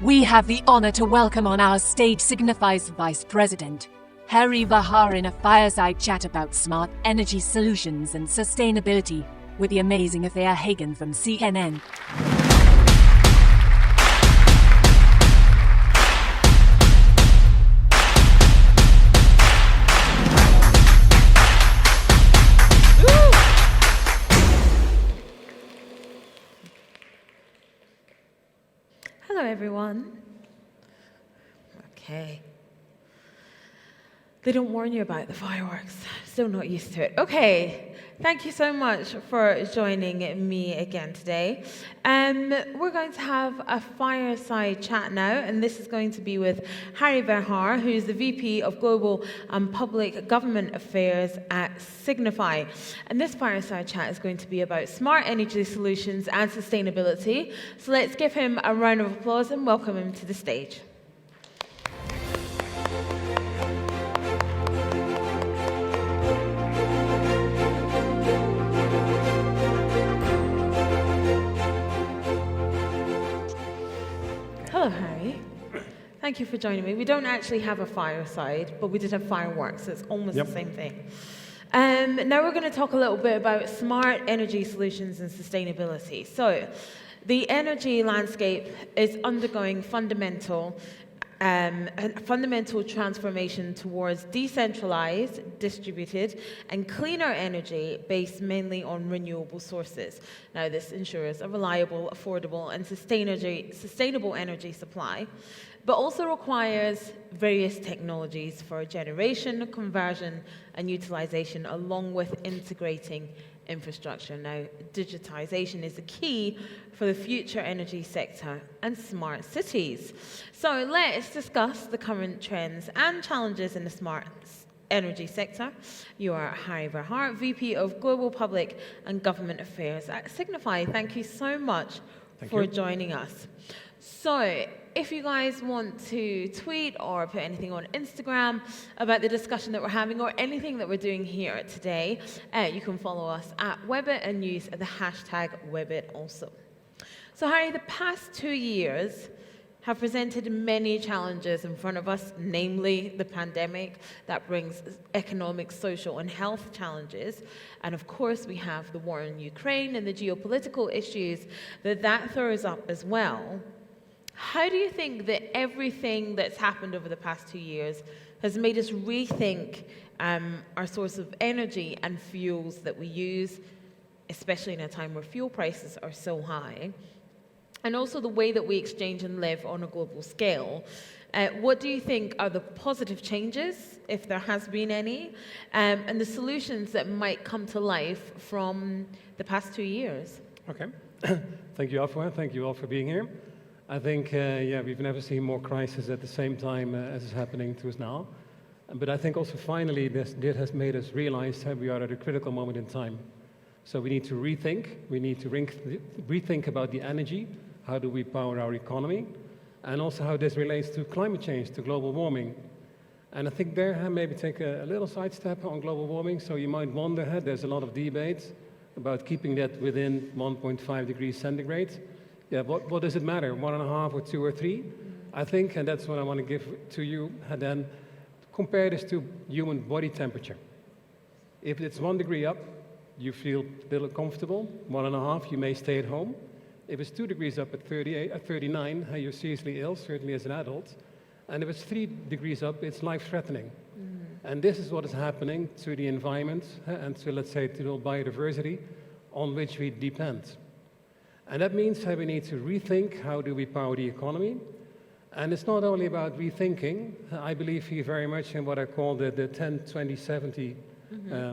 We have the honor to welcome on our stage Signify's Vice President, Verhaar, in a fireside chat about smart energy solutions and sustainability with the amazing Afua Hagan from CNN. Hello, everyone. Okay. They don't warn you about the fireworks. Still not used to it. Okay. Thank you so much for joining me again today. We're going to have a fireside chat now, and this is going to be with Verhaar, who's the VP of Global and Public Government Affairs at Signify. And this fireside chat is going to be about smart energy solutions and sustainability. So let's give him a round of applause and welcome him to the stage. Hello, Harry. Thank you for joining me. We don't actually have a fireside, but we did have fireworks, so it's almost the same thing. Now we're going to talk a little bit about smart energy solutions and sustainability. So, the energy landscape is undergoing fundamental transformation towards decentralized, distributed, and cleaner energy based mainly on renewable sources. Now, this ensures a reliable, affordable, and sustainable energy supply, but also requires various technologies for generation, conversion, and utilization, along with integrating infrastructure. Now, digitization is the key for the future energy sector and smart cities. So let's discuss the current trends and challenges in the smart energy sector. You are Verhaar, VP of Global Public and Government Affairs at Signify. Thank you so much for joining us. So, if you guys want to tweet or put anything on Instagram about the discussion that we're having or anything that we're doing here today, you can follow us at Webit and use the hashtag Webit also. So, Harry, the past 2 years have presented many challenges in front of us, namely the pandemic that brings economic, social, and health challenges. And of course, we have the war in Ukraine and the geopolitical issues that throws up as well. How do you think that everything that's happened over the past 2 years has made us rethink our source of energy and fuels that we use, especially in a time where fuel prices are so high, and also the way that we exchange and live on a global scale? What do you think are the positive changes, if there has been any, and the solutions that might come to life from the past 2 years? Okay. Thank you, Afua. Thank you all for being here. I think, we've never seen more crisis at the same time as is happening to us now. But I think also finally this has made us realize that we are at a critical moment in time. So we need to rethink. We need to rethink about the energy. How do we power our economy? And also how this relates to climate change, to global warming. And I think there, maybe take a little sidestep on global warming. So you might wonder, there's a lot of debates about keeping that within 1.5 degrees centigrade. Yeah, what does it matter, 1.5 or 2 or 3? I think, and that's what I want to give to you, and then compare this to human body temperature. If it's 1 degree up, you feel a little comfortable. 1.5, you may stay at home. If it's 2 degrees up at 39, you're seriously ill, certainly as an adult. And if it's 3 degrees up, it's life-threatening. And this is what is happening to the environment and to, let's say, to the biodiversity on which we depend. And that means that we need to rethink how do we power the economy. And it's not only about rethinking. I believe here very much in what I call the 10-20-70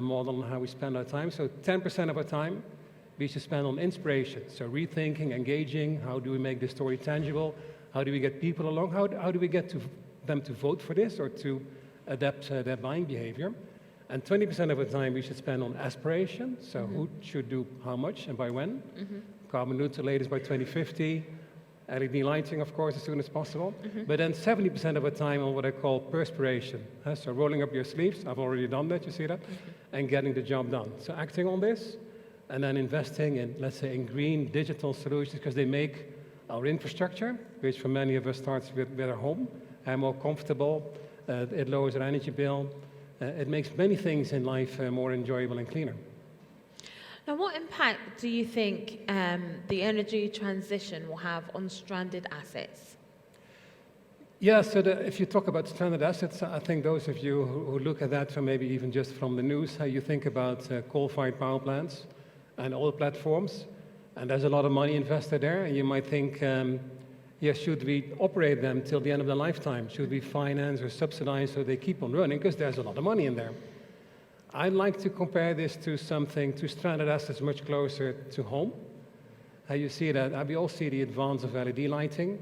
model on how we spend our time. So 10% of our time we should spend on inspiration. So rethinking, engaging, how do we make this story tangible? How do we get people along? How do we get them to vote for this or to adapt their buying behavior? And 20% of the time we should spend on aspiration. So who should do how much and by when? Carbon neutral latest by 2050, LED lighting, of course, as soon as possible. But then 70% of the time on what I call perspiration. So rolling up your sleeves, I've already done that, you see that? And getting the job done. So acting on this, and then investing in, let's say, in green digital solutions, because they make our infrastructure, which for many of us starts with our home, and more comfortable. It lowers our energy bill. It makes many things in life more enjoyable and cleaner. Now, what impact do you think the energy transition will have on stranded assets? Yeah, so if you talk about stranded assets, I think those of you who look at that from maybe even just from the news, how you think about coal-fired power plants and oil platforms, and there's a lot of money invested there, and you might think, yeah, should we operate them till the end of their lifetime? Should we finance or subsidize so they keep on running? Because there's a lot of money in there. I'd like to compare this to stranded assets much closer to home. You see that, we all see the advance of LED lighting,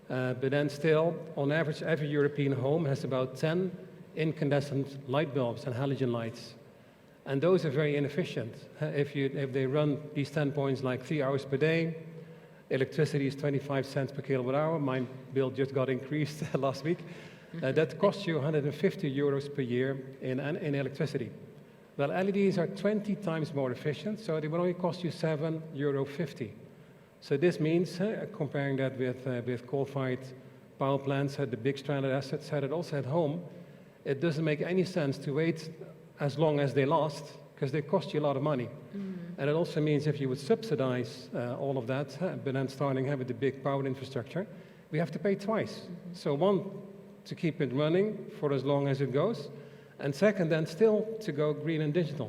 but then still, on average, every European home has about 10 incandescent light bulbs and halogen lights. And those are very inefficient. If they run these 10 points like 3 hours per day, electricity is 25 cents per kilowatt hour. My bill just got increased last week. That costs you 150 euros per year in electricity. Well, LEDs are 20 times more efficient, so they will only cost you €7.50. So this means, comparing that with coal-fired power plants, the big stranded assets, that also at home, it doesn't make any sense to wait as long as they last, because they cost you a lot of money. And it also means if you would subsidize all of that, but then starting with the big power infrastructure, we have to pay twice. So one, to keep it running for as long as it goes, and second, then still to go green and digital.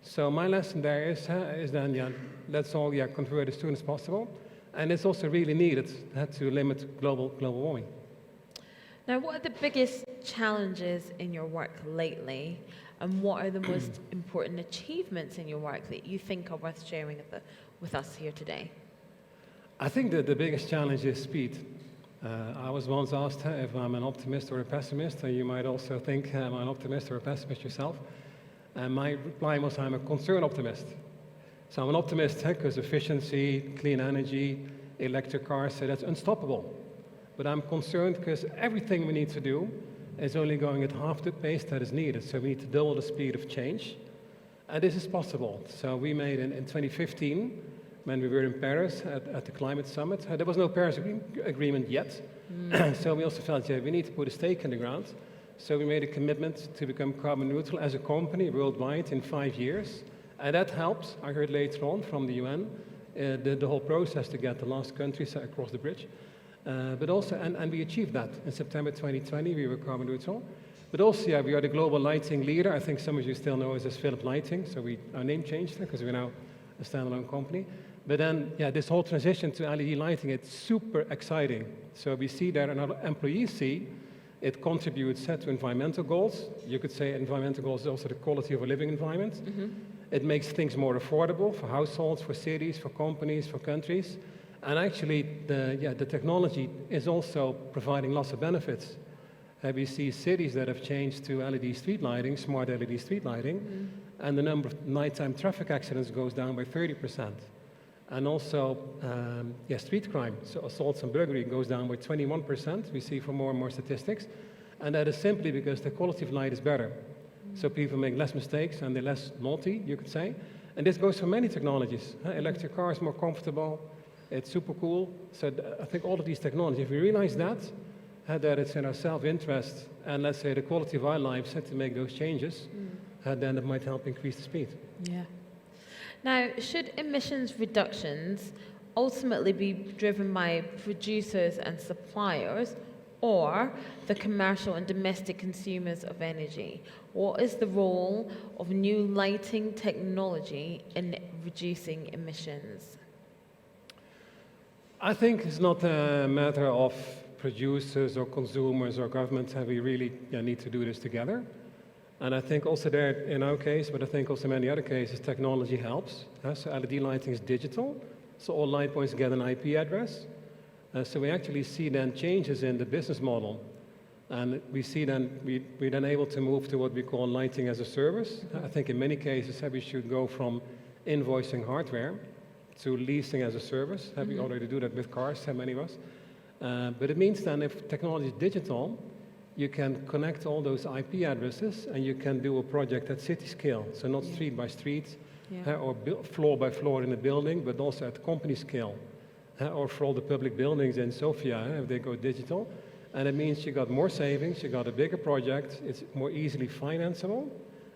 So my lesson there is then, yeah, let's all convert as soon as possible. And it's also really needed to limit global warming. Now, what are the biggest challenges in your work lately? And what are the most important achievements in your work that you think are worth sharing with us here today? I think that the biggest challenge is speed. I was once asked if I'm an optimist or a pessimist, and you might also think I'm an optimist or a pessimist yourself. And my reply was I'm a concerned optimist. So I'm an optimist because efficiency, clean energy, electric cars, so that's unstoppable. But I'm concerned because everything we need to do is only going at half the pace that is needed. So we need to double the speed of change. And this is possible. So we made in 2015, when we were in Paris at the climate summit, there was no Paris agreement yet. So we also felt, yeah, we need to put a stake in the ground. So we made a commitment to become carbon neutral as a company worldwide in 5 years. And that helped, I heard later on from the UN, the whole process to get the last countries across the bridge. But also, and we achieved that. In September 2020, we were carbon neutral. But also, yeah, we are the global lighting leader. I think some of you still know us as Philips Lighting. So our name changed because we're now a standalone company. But then, yeah, this whole transition to LED lighting, it's super exciting. So we see that, and our employees see, it contributes to environmental goals. You could say environmental goals is also the quality of a living environment. It makes things more affordable for households, for cities, for companies, for countries. And actually, the technology is also providing lots of benefits. We see cities that have changed to LED street lighting, smart LED street lighting, and the number of nighttime traffic accidents goes down by 30%. And also, street crime, so assaults and burglary goes down by 21%, we see from more and more statistics. And that is simply because the quality of light is better. So people make less mistakes and they're less naughty, you could say. And this goes for many technologies. Electric car is more comfortable, it's super cool. So I think all of these technologies, if we realize that it's in our self-interest and let's say the quality of our lives to make those changes, then it might help increase the speed. Yeah. Now, should emissions reductions ultimately be driven by producers and suppliers or the commercial and domestic consumers of energy? What is the role of new lighting technology in reducing emissions? I think it's not a matter of producers or consumers or governments. We really need to do this together. And I think also there, in our case, but I think also in many other cases, technology helps. So LED lighting is digital, so all light points get an IP address. So we actually see then changes in the business model. And we see then, we're then able to move to what we call lighting as a service. I think in many cases, we should go from invoicing hardware to leasing as a service. We already do that with cars, many of us. But it means then if technology is digital, you can connect all those IP addresses and you can do a project at city scale. So not street by street or floor by floor in a building, but also at company scale. or for all the public buildings in Sofia, if they go digital. And it means you got more savings, you got a bigger project, it's more easily financeable,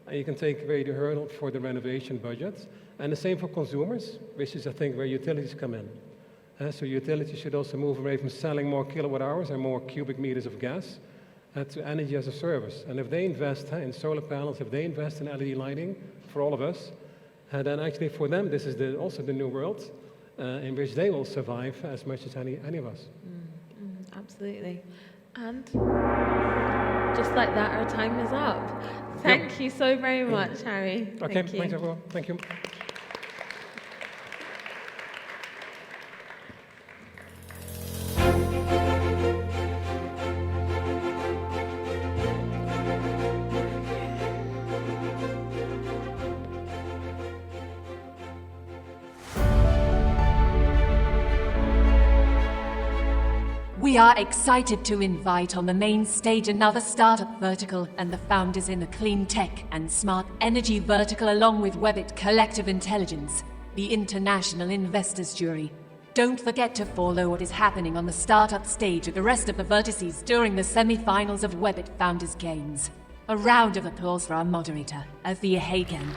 and you can take away the hurdle for the renovation budgets. And the same for consumers, which is, I think, where utilities come in. So utilities should also move away from selling more kilowatt hours and more cubic meters of gas to energy as a service. And if they invest in solar panels, if they invest in LED lighting for all of us, then actually for them this is also the new world in which they will survive as much as any of us. Absolutely. And just like that, our time is up. Thank you so very much, Harry. Okay, Thank you. thanks everyone. Thank you. We are excited to invite on the main stage another startup vertical and the founders in the clean tech and smart energy vertical, along with Webit Collective Intelligence, the international investors jury. Don't forget to follow what is happening on the startup stage at the rest of the vertices during the semi-finals of Webit Founders Games. A round of applause for our moderator, Afua Hagan.